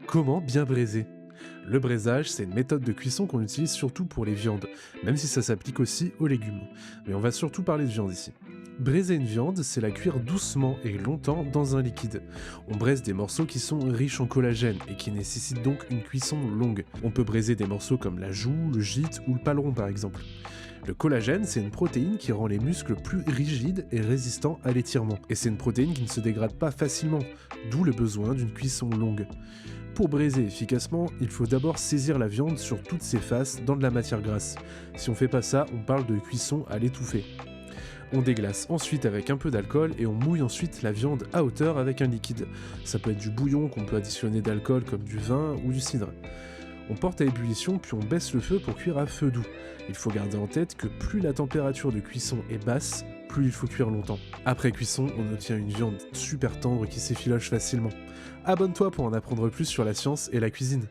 Comment bien braiser? Le braisage, c'est une méthode de cuisson qu'on utilise surtout pour les viandes, même si ça s'applique aussi aux légumes. Mais on va surtout parler de viande ici. Braiser une viande, c'est la cuire doucement et longtemps dans un liquide. On braise des morceaux qui sont riches en collagène et qui nécessitent donc une cuisson longue. On peut braiser des morceaux comme la joue, le gîte ou le paleron par exemple. Le collagène, c'est une protéine qui rend les muscles plus rigides et résistants à l'étirement. Et c'est une protéine qui ne se dégrade pas facilement, d'où le besoin d'une cuisson longue. Pour braiser efficacement, il faut d'abord saisir la viande sur toutes ses faces dans de la matière grasse. Si on fait pas ça, on parle de cuisson à l'étouffée. On déglace ensuite avec un peu d'alcool et on mouille ensuite la viande à hauteur avec un liquide. Ça peut être du bouillon qu'on peut additionner d'alcool comme du vin ou du cidre. On porte à ébullition puis on baisse le feu pour cuire à feu doux. Il faut garder en tête que plus la température de cuisson est basse, plus il faut cuire longtemps. Après cuisson, on obtient une viande super tendre qui s'effiloche facilement. Abonne-toi pour en apprendre plus sur la science et la cuisine.